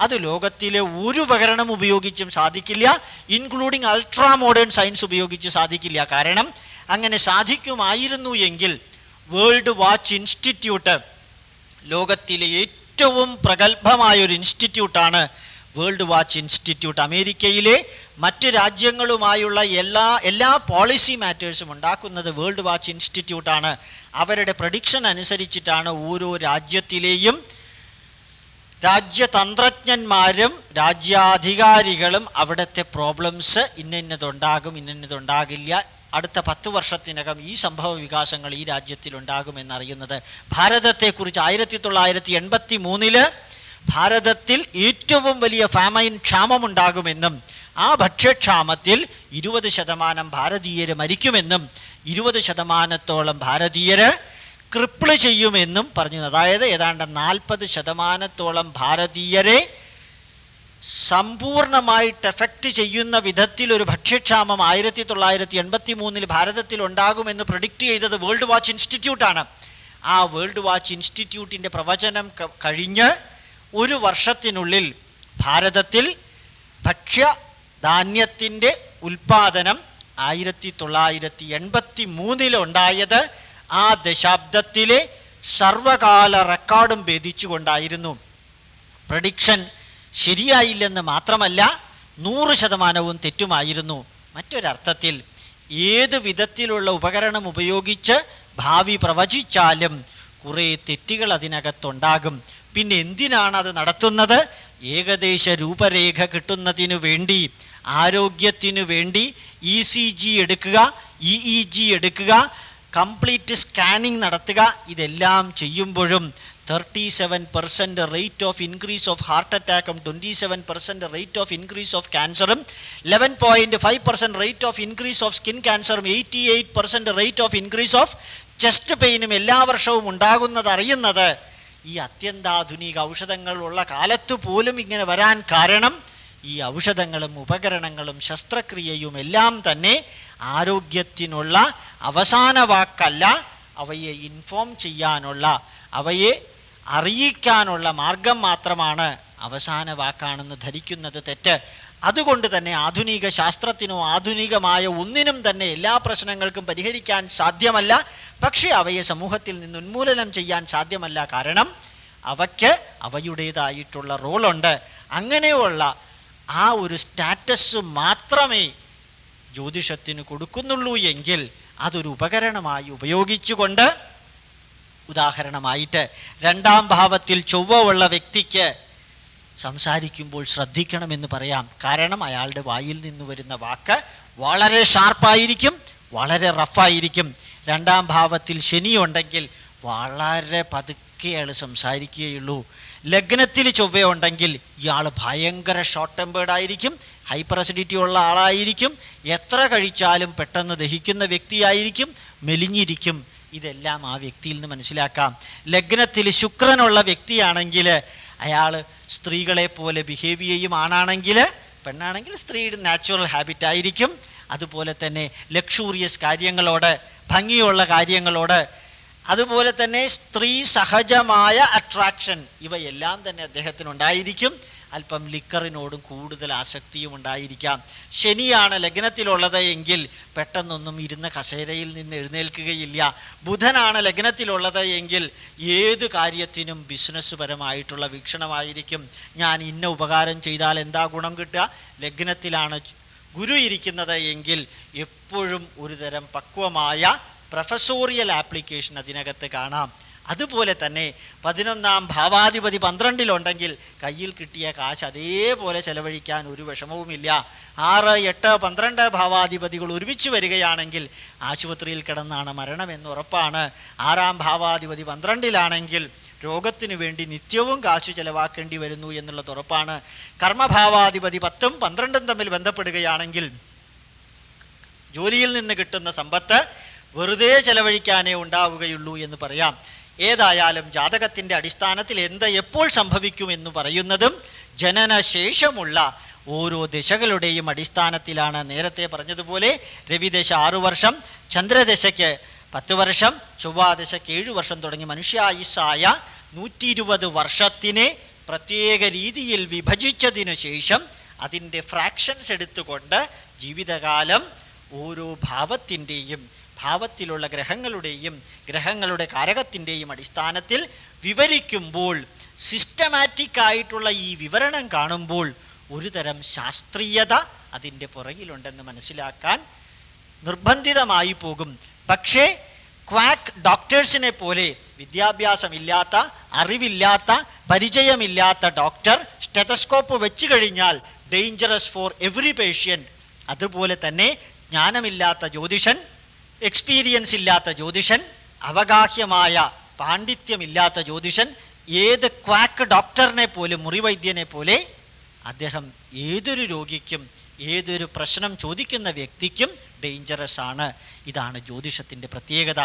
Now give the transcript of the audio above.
അത് ലോകത്തിലെ ഒരു ഉപകരണം ഉപയോഗിച്ചും സാധിക്കില്ല, ഇൻക്ലൂഡിങ് അൾട്രാ മോഡേൺ സയൻസ് ഉപയോഗിച്ച് സാധിക്കില്ല. കാരണം അങ്ങനെ സാധിക്കുമായിരുന്നു എങ്കിൽ വേൾഡ് വാച്ച് ഇൻസ്റ്റിറ്റ്യൂട്ട്, ലോകത്തിലെ ഏറ്റവും പ്രഗത്ഭമായൊരു ഇൻസ്റ്റിറ്റ്യൂട്ടാണ് വേൾഡ് വാച്ച് ഇൻസ്റ്റിറ്റ്യൂട്ട്. അമേരിക്കയിലെ മറ്റ് രാജ്യങ്ങളുമായുള്ള എല്ലാ പോളിസി മാറ്റേഴ്സും ഉണ്ടാക്കുന്നത് വേൾഡ് വാച്ച് ഇൻസ്റ്റിറ്റ്യൂട്ടാണ്. അവരുടെ പ്രഡിക്ഷൻ അനുസരിച്ചിട്ടാണ് ഓരോ രാജ്യത്തിലെയും രാജ്യതന്ത്രജ്ഞന്മാരും രാജ്യാധികാരികളും അവിടുത്തെ പ്രോബ്ലംസ് ഇന്നതുണ്ടാകും, ഇന്നതുണ്ടാകില്ല, അടുത്ത 10 വർഷത്തിനകം ഈ സംഭവ വികാസങ്ങൾ ഈ രാജ്യത്തിലുണ്ടാകുമെന്നറിയുന്നത്. ഭാരതത്തെക്കുറിച്ച് 1983 ഭാരതത്തിൽ ഏറ്റവും വലിയ ഫാമൈൻ ക്ഷാമമുണ്ടാകുമെന്നും ആ ഭക്ഷ്യക്ഷാമത്തിൽ 20% ഭാരതീയർ മരിക്കുമെന്നും 20% ഭാരതീയര് ക്രിപ്പിള് ചെയ്യുമെന്നും പറഞ്ഞു. അതായത് ഏതാണ്ട് 40% ഭാരതീയരെ സമ്പൂർണമായിട്ട് എഫക്റ്റ് ചെയ്യുന്ന വിധത്തിൽ ഒരു ഭക്ഷ്യക്ഷാമം 1983 ഭാരതത്തിൽ ഉണ്ടാകുമെന്ന് പ്രഡിക്റ്റ് ചെയ്തത് വേൾഡ് വാച്ച് ഇൻസ്റ്റിറ്റ്യൂട്ടാണ്. ആ വേൾഡ് വാച്ച് ഇൻസ്റ്റിറ്റ്യൂട്ടിൻ്റെ പ്രവചനം കഴിഞ്ഞ് ഒരു വർഷത്തിനുള്ളിൽ ഭാരതത്തിൽ ഭക്ഷ്യധാന്യത്തിൻ്റെ ഉൽപാദനം 1983 ഉണ്ടായത് ആ ദശാബ്ദത്തിലെ സർവകാല റെക്കോർഡും ഭേദിച്ചുകൊണ്ടായിരുന്നു. പ്രഡിക്ഷൻ ശരിയായില്ലെന്ന് മാത്രമല്ല 100% തെറ്റുമായിരുന്നു. മറ്റൊരർത്ഥത്തിൽ ഏത് വിധത്തിലുള്ള ഉപകരണം ഉപയോഗിച്ച് ഭാവി പ്രവചിച്ചാലും കുറേ തെറ്റുകൾ അതിനകത്തുണ്ടാകും. പിന്നെ എന്തിനാണ് അത് നടത്തുന്നത്? ഏകദേശ രൂപരേഖ കിട്ടുന്നതിനു വേണ്ടി, ആരോഗ്യത്തിനു വേണ്ടി ECG എടുക്കുക, EEG എടുക്കുക, കംപ്ലീറ്റ് സ്കാനിങ് നടത്തുക. ഇതെല്ലാം ചെയ്യുമ്പോഴും 37% rate of increase of heart അറ്റാക്കും 27% റേറ്റ് ഓഫ് ഇൻക്രീസ് ഓഫ് ക്യാൻസറും 11.5% rate of increase of skin ക്യാൻസറും 88% rate of increase of chest പെയിനും എല്ലാ വർഷവും ഉണ്ടാകുന്നത് അറിയുന്നത് ഈ അത്യന്താധുനിക ഔഷധങ്ങളുള്ള കാലത്തു പോലും ഇങ്ങനെ വരാൻ കാരണം ഈ ഔഷധങ്ങളും ഉപകരണങ്ങളും ശസ്ത്രക്രിയയും എല്ലാം തന്നെ ആരോഗ്യത്തിനുള്ള അവസാന വാക്കല്ല, അവയെ ഇൻഫോം ചെയ്യാനുള്ള, അവയെ അറിയിക്കാനുള്ള മാർഗം മാത്രമാണ് അവസാന വാക്കാണെന്ന് ധരിക്കുന്നത് തെറ്റ്. അതുകൊണ്ട് തന്നെ ആധുനിക ശാസ്ത്രത്തിനോ ആധുനികമായ ഒന്നിനും തന്നെ എല്ലാ പ്രശ്നങ്ങൾക്കും പരിഹരിക്കാൻ സാധ്യമല്ല. പക്ഷേ അവയെ സമൂഹത്തിൽ നിന്ന് ഉന്മൂലനം ചെയ്യാൻ സാധ്യമല്ല. കാരണം അവയ്ക്ക് അവയുടേതായിട്ടുള്ള റോളുണ്ട്. അങ്ങനെയുള്ള ആ ഒരു സ്റ്റാറ്റസ് മാത്രമേ ജ്യോതിഷത്തിന് കൊടുക്കുന്നുള്ളൂ എങ്കിൽ അതൊരു ഉപകരണമായി ഉപയോഗിച്ചുകൊണ്ട്, ഉദാഹരണമായിട്ട് 2ാം ഭാവത്തിൽ ചൊവ്വ ഉള്ള വ്യക്തിക്ക് സംസാരിക്കുമ്പോൾ ശ്രദ്ധിക്കണമെന്ന് പറയാം. കാരണം അയാളുടെ വായിൽ നിന്ന് വരുന്ന വാക്ക് വളരെ ഷാർപ്പായിരിക്കും, വളരെ റഫായിരിക്കും. 2ാം ഭാവത്തിൽ ശനി ഉണ്ടെങ്കിൽ വളരെ പതുക്കെ അയാൾ സംസാരിക്കുകയുള്ളൂ. ലഗ്നത്തിൽ ചൊവ്വ ഉണ്ടെങ്കിൽ ഇയാൾ ഭയങ്കര ഷോർട്ട് ടെമ്പേർഡ് ആയിരിക്കും, ഹൈപ്പർ അസിഡിറ്റി ഉള്ള ആളായിരിക്കും, എത്ര കഴിച്ചാലും പെട്ടെന്ന് ദഹിക്കുന്ന വ്യക്തിയായിരിക്കും, മെലിഞ്ഞിരിക്കും. ഇതെല്ലാം ആ വ്യക്തിയിൽ നിന്ന് മനസ്സിലാക്കാം. ലഗ്നത്തിൽ ശുക്രനുള്ള വ്യക്തിയാണെങ്കിൽ അയാൾ സ്ത്രീകളെ പോലെ ബിഹേവ് ചെയ്യും. ആണാണെങ്കിൽ, പെണ്ണാണെങ്കിൽ സ്ത്രീയുടെ നാച്ചുറൽ ഹാബിറ്റ് ആയിരിക്കും. അതുപോലെ തന്നെ ലക്ഷൂറിയസ് കാര്യങ്ങളോട്, ഭംഗിയുള്ള കാര്യങ്ങളോട്, അതുപോലെ തന്നെ സ്ത്രീ സഹജമായ അട്രാക്ഷൻ, ഇവയെല്ലാം തന്നെ അദ്ദേഹത്തിനുണ്ടായിരിക്കും. അല്പം ലിക്കറിനോടും കൂടുതൽ ആസക്തിയും ഉണ്ടായിരിക്കാം. ശനിയാണ് ലഗ്നത്തിലുള്ളത് എങ്കിൽ പെട്ടെന്നൊന്നും ഇരുന്ന കസേരയിൽ നിന്ന് എഴുന്നേൽക്കുകയില്ല. ബുധനാണ് ലഗ്നത്തിലുള്ളത് എങ്കിൽ ഏത് കാര്യത്തിനും ബിസിനസ് പരമായിട്ടുള്ള വീക്ഷണമായിരിക്കും. ഞാൻ ഇന്ന ഉപകാരം ചെയ്താൽ എന്താ ഗുണം കിട്ടുക? ലഗ്നത്തിലാണ് ഗുരു ഇരിക്കുന്നത് എങ്കിൽ എപ്പോഴും ഒരുതരം പക്വമായ പ്രൊഫസോറിയൽ ആപ്ലിക്കേഷൻ അതിനകത്ത് കാണാം. അതുപോലെ തന്നെ 11ാം ഭാവാധിപതി 12-ലുണ്ടെങ്കിൽ കയ്യിൽ കിട്ടിയ കാശ് അതേപോലെ ചെലവഴിക്കാൻ ഒരു വിഷമവുമില്ല. 6, 8, 12 ഭാവാധിപതികൾ ഒരുമിച്ച് വരികയാണെങ്കിൽ ആശുപത്രിയിൽ കിടന്നാണ് മരണമെന്ന് ഉറപ്പാണ്. 6ാം ഭാവാധിപതി 12-ലാണെങ്കിൽ രോഗത്തിനു വേണ്ടി നിത്യവും കാശ് ചെലവാക്കേണ്ടി വരുന്നു എന്നുള്ളത് ഉറപ്പാണ്. കർമ്മഭാവാധിപതി 10ഉം 12ഉം തമ്മിൽ ബന്ധപ്പെടുകയാണെങ്കിൽ ജോലിയിൽ നിന്ന് കിട്ടുന്ന സമ്പത്ത് വെറുതെ ചെലവഴിക്കാനേ ഉണ്ടാവുകയുള്ളൂ എന്ന് പറയാം. ഏതായാലും ജാതകത്തിൻ്റെ അടിസ്ഥാനത്തിൽ എപ്പോൾ സംഭവിക്കുമെന്ന് പറയുന്നതും ജനനശേഷമുള്ള ഓരോ ദശകളുടെയും അടിസ്ഥാനത്തിലാണ്. നേരത്തെ പറഞ്ഞതുപോലെ രവിദശ 6 വർഷം, ചന്ദ്രദശയ്ക്ക് 10 വർഷം, ചൊവ്വാദശയ്ക്ക് 7 വർഷം തുടങ്ങി മനുഷ്യായുസ്സായ 120 വർഷത്തിനെ പ്രത്യേക രീതിയിൽ വിഭജിച്ചതിനു ശേഷം അതിൻ്റെ ഫ്രാക്ഷൻസ് എടുത്തുകൊണ്ട് ജീവിതകാലം ഓരോ ഭാവത്തിൻ്റെയും, ഭാവത്തിലുള്ള ഗ്രഹങ്ങളുടെ കാരകത്തിൻ്റെയും അടിസ്ഥാനത്തിൽ വിവരിക്കുമ്പോൾ, സിസ്റ്റമാറ്റിക് ആയിട്ടുള്ള ഈ വിവരണം കാണുമ്പോൾ ഒരു തരം ശാസ്ത്രീയത അതിൻ്റെ പുറകിലുണ്ടെന്ന് മനസ്സിലാക്കാൻ നിർബന്ധിതമായി പോകും. പക്ഷേ ക്വാക്ക് ഡോക്ടേഴ്സിനെ പോലെ വിദ്യാഭ്യാസമില്ലാത്ത, അറിവില്ലാത്ത, പരിചയമില്ലാത്ത ഡോക്ടർ സ്റ്റെതസ്കോപ്പ് വെച്ച് കഴിഞ്ഞാൽ ഡേഞ്ചറസ് ഫോർ എവറി പേഷ്യൻ്റ്. അതുപോലെ തന്നെ ജ്ഞാനമില്ലാത്ത ജ്യോതിഷൻ, എക്സ്പീരിയൻസ് ഇല്ലാത്ത ജ്യോതിഷൻ, അവഗാഹ്യമായ പാണ്ഡിത്യമില്ലാത്ത ജ്യോതിഷൻ, ഏത് ക്വാക്ക് ഡോക്ടറിനെ പോലും, മുറിവൈദ്യനെ പോലെ അദ്ദേഹം ഏതൊരു രോഗിക്കും, ഏതൊരു പ്രശ്നം ചോദിക്കുന്ന വ്യക്തിക്കും ഡേഞ്ചറസ് ആണ്. ഇതാണ് ജ്യോതിഷത്തിൻ്റെ പ്രത്യേകത.